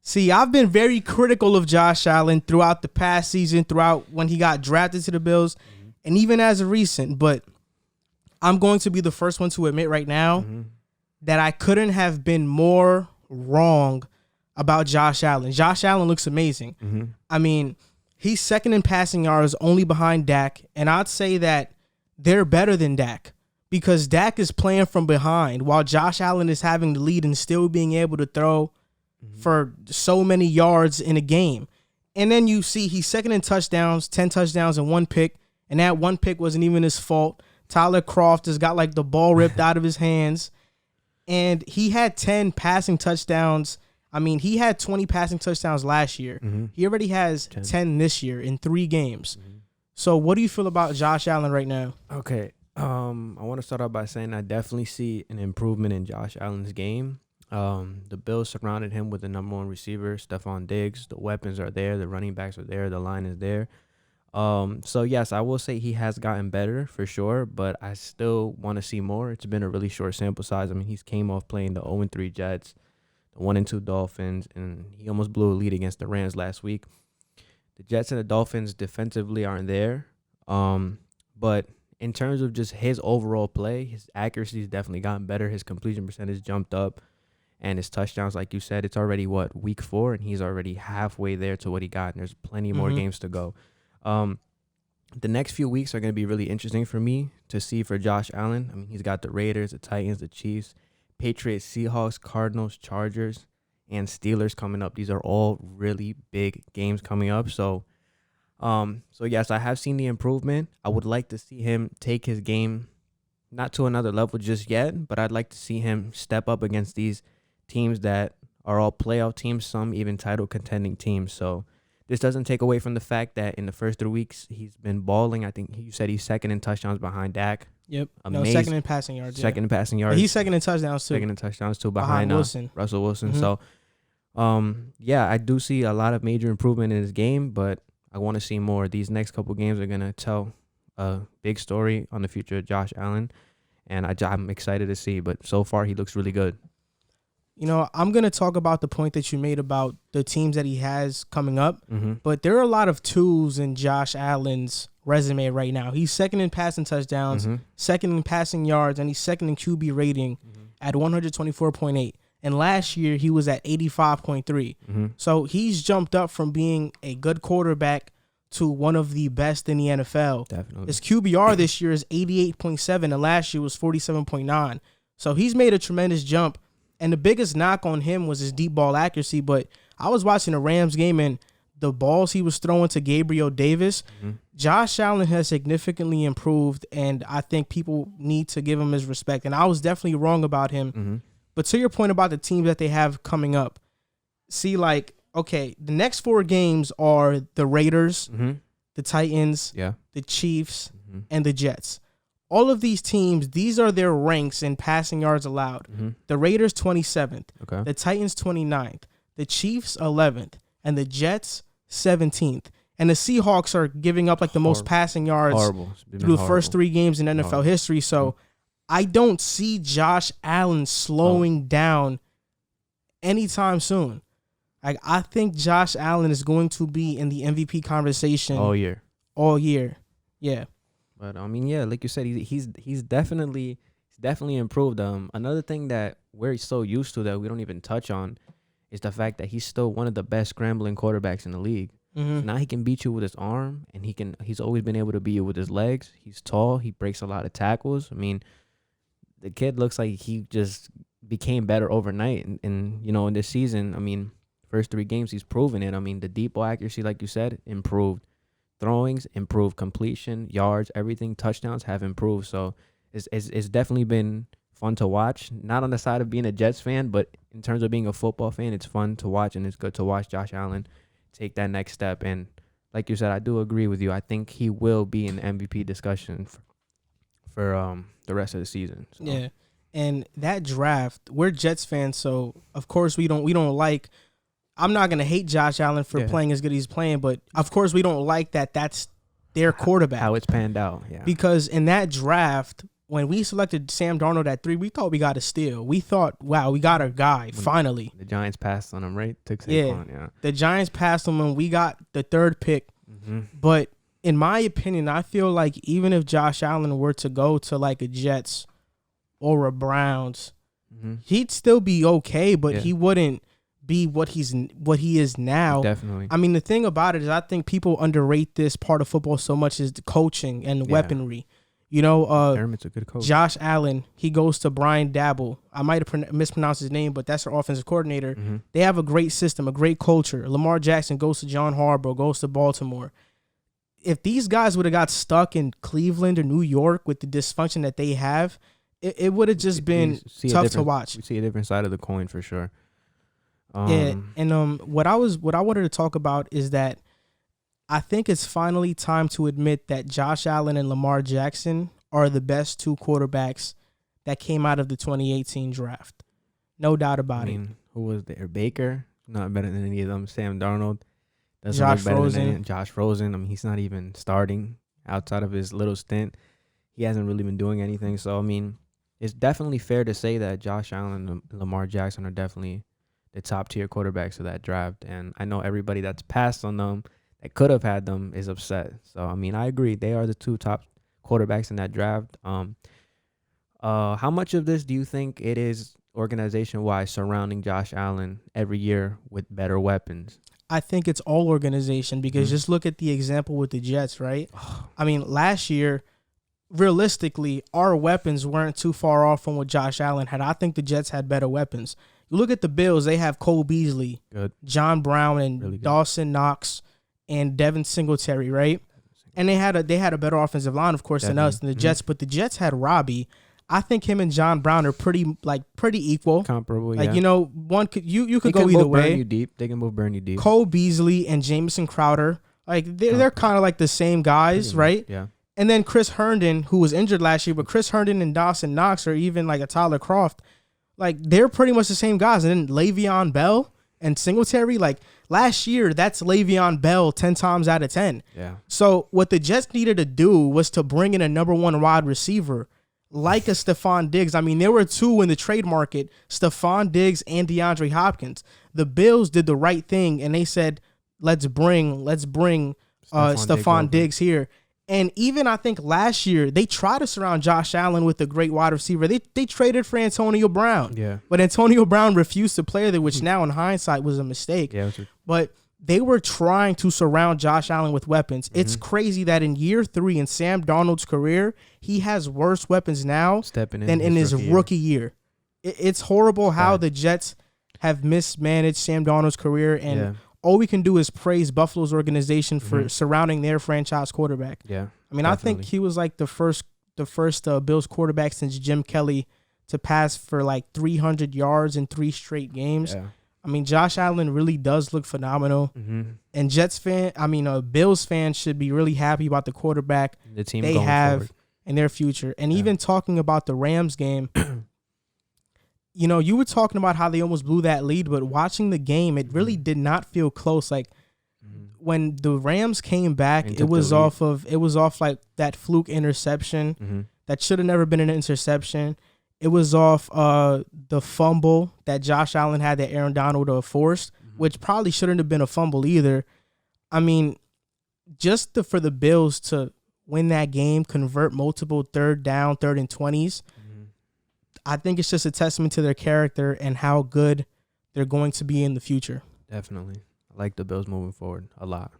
See, I've been very critical of Josh Allen throughout the past season, throughout when he got drafted to the Bills, and even as of recent. But I'm going to be the first one to admit right now that I couldn't have been more wrong about Josh Allen. Josh Allen looks amazing. I mean, he's second in passing yards, only behind Dak, and I'd say that they're better than Dak because Dak is playing from behind while Josh Allen is having the lead and still being able to throw for so many yards in a game. And then you see he's second in touchdowns, 10 touchdowns and 1 pick, and that 1 pick wasn't even his fault. Tyler Kroft has got like the ball ripped out of his hands, and he had 10 passing touchdowns. I mean, he had 20 passing touchdowns last year. He already has 10 this year in 3 games. So what do you feel about Josh Allen right now? Okay. I want to start off by saying I definitely see an improvement in Josh Allen's game. The Bills surrounded him with the number 1 receiver, Stephon Diggs. The weapons are there. The running backs are there. The line is there. So, yes, I will say he has gotten better for sure, but I still want to see more. It's been a really short sample size. I mean, he's came off playing the 0-3 Jets, the 1-2 Dolphins, and he almost blew a lead against the Rams last week. The Jets and the Dolphins defensively aren't there. But in terms of just his overall play, his accuracy has definitely gotten better. His completion percentage jumped up. And his touchdowns, like you said, it's already, week 4, and he's already halfway there to what he got, and there's plenty more games to go. The next few weeks are going to be really interesting for me to see for Josh Allen. I mean, he's got the Raiders, the Titans, the Chiefs, Patriots, Seahawks, Cardinals, Chargers, and Steelers coming up. These are all really big games coming up. So yes, I have seen the improvement. I would like to see him take his game not to another level just yet, but I'd like to see him step up against these teams that are all playoff teams, some even title contending teams. So this doesn't take away from the fact that in the first 3 weeks he's been balling. I think you said he's second in touchdowns behind Dak. Yep. No, second in passing yards. Second in passing yards. But he's second in touchdowns too. Second in touchdowns too behind Russell Wilson. So yeah, I do see a lot of major improvement in his game, but I want to see more. These next couple games are going to tell a big story on the future of Josh Allen, and I'm excited to see. But so far, he looks really good. You know, I'm going to talk about the point that you made about the teams that he has coming up, but there are a lot of twos in Josh Allen's resume right now. He's second in passing touchdowns, second in passing yards, and he's second in QB rating at 124.8. And last year, he was at 85.3. So he's jumped up from being a good quarterback to one of the best in the NFL. Definitely. His QBR this year is 88.7, and last year was 47.9. So he's made a tremendous jump. And the biggest knock on him was his deep ball accuracy. But I was watching the Rams game, and the balls he was throwing to Gabriel Davis, Josh Allen has significantly improved, and I think people need to give him his respect. And I was definitely wrong about him. But to your point about the teams that they have coming up, see, like, okay, the next 4 games are the Raiders, the Titans, the Chiefs, and the Jets. All of these teams, these are their ranks in passing yards allowed. The Raiders 27th, the Titans 29th, the Chiefs 11th, and the Jets 17th. And the Seahawks are giving up like the most passing yards through the first 3 games in NFL history. So I don't see Josh Allen slowing down anytime soon. Like, I think Josh Allen is going to be in the MVP conversation all year. Yeah. But I mean, yeah, like you said, he's definitely improved. Another thing that we're so used to that we don't even touch on is the fact that he's still one of the best scrambling quarterbacks in the league. So now he can beat you with his arm, and he's always been able to beat you with his legs. He's tall. He breaks a lot of tackles. I mean, the kid looks like he just became better overnight. And you know, in this season, I mean, first 3 games, he's proven it. I mean, the deep ball accuracy, like you said, improved. Throwings improved, completion, yards, everything, touchdowns have improved. So it's definitely been fun to watch. Not on the side of being a Jets fan, but in terms of being a football fan, it's fun to watch, and it's good to watch Josh Allen take that next step. And like you said, I do agree with you. I think he will be in the MVP discussion for the rest of the season. So. Yeah, and that draft, we're Jets fans, so of course we don't like. I'm not going to hate Josh Allen for playing as good as he's playing, but of course we don't like that that's their quarterback. How it's panned out, yeah. Because in that draft, when we selected Sam Darnold at 3, we thought we got a steal. We thought, wow, we got our guy, finally. The Giants passed on him, right? Took Yeah. Saquon, yeah. The Giants passed him when we got the 3rd pick. Mm-hmm. But in my opinion, I feel like even if Josh Allen were to go to like a Jets or a Browns, he'd still be okay, but he wouldn't be what he is now. Definitely. I mean, the thing about it is I think people underrate this part of football so much is the coaching and the weaponry. You know, McDermott's a good coach. Josh Allen, he goes to Brian Dabble. I might have mispronounced his name, but that's their offensive coordinator. Mm-hmm. They have a great system, a great culture. Lamar Jackson goes to John Harbaugh, goes to Baltimore. If these guys would have got stuck in Cleveland or New York with the dysfunction that they have, it would have just been tough to watch. We see a different side of the coin for sure. And what I wanted to talk about is that I think it's finally time to admit that Josh Allen and Lamar Jackson are the best 2 quarterbacks that came out of the 2018 draft. No doubt about it. Who was there? Baker, not better than any of them. Sam Darnold, Josh Rosen. Josh Rosen. I mean, he's not even starting outside of his little stint. He hasn't really been doing anything. So, I mean, it's definitely fair to say that Josh Allen and Lamar Jackson are definitely the top tier quarterbacks of that draft. And I know everybody that's passed on them that could have had them is upset. So, I mean, I agree. They are the 2 top quarterbacks in that draft. How much of this do you think it is organization-wise surrounding Josh Allen every year with better weapons? I think it's all organization because just look at the example with the Jets, right? I mean, last year, realistically, our weapons weren't too far off from what Josh Allen had. I think the Jets had better weapons. You look at the Bills, they have Cole Beasley, John Brown, and really Dawson Knox, and Devin Singletary, right? And they had a better offensive line, of course, than us and the Jets. But the Jets had Robbie. I think him and John Brown are pretty equal, comparable. Like you know, one could you could go either way. They can both burn you deep. Cole Beasley and Jamison Crowder, like they're kind of like the same guys, right? Yeah. And then Chris Herndon, who was injured last year, but Chris Herndon and Dawson Knox, or even like a Tyler Kroft, like they're pretty much the same guys. And then Le'Veon Bell and Singletary, like last year, that's Le'Veon Bell 10 times out of 10. Yeah. So what the Jets needed to do was to bring in a number 1 wide receiver like a Stephon Diggs. I mean, there were 2 in the trade market, Stephon Diggs and DeAndre Hopkins. The Bills did the right thing, and they said, let's bring Stephon Diggs here. And even I think last year, they tried to surround Josh Allen with a great wide receiver. They traded for Antonio Brown. Yeah. But Antonio Brown refused to play there, which now in hindsight was a mistake. Yeah. But they were trying to surround Josh Allen with weapons. It's crazy that in year 3 in Sam Darnold's career, he has worse weapons now than in his rookie year. It's horrible how the Jets have mismanaged Sam Darnold's career, and all we can do is praise Buffalo's organization for surrounding their franchise quarterback. Yeah, I mean, definitely. I think he was like the first Bills quarterback since Jim Kelly to pass for like 300 yards in 3 straight games. Yeah. I mean, Josh Allen really does look phenomenal. And Bills fans should be really happy about the quarterback the team they have in their future. And even talking about the Rams game, you know, you were talking about how they almost blew that lead, but watching the game, it really did not feel close. Like when the Rams came back, it was off like that fluke interception that should have never been an interception. It was off the fumble that Josh Allen had that Aaron Donald forced, which probably shouldn't have been a fumble either. I mean, just for the Bills to win that game, convert multiple 3rd and 20s, I think it's just a testament to their character and how good they're going to be in the future. Definitely. I like the Bills moving forward a lot.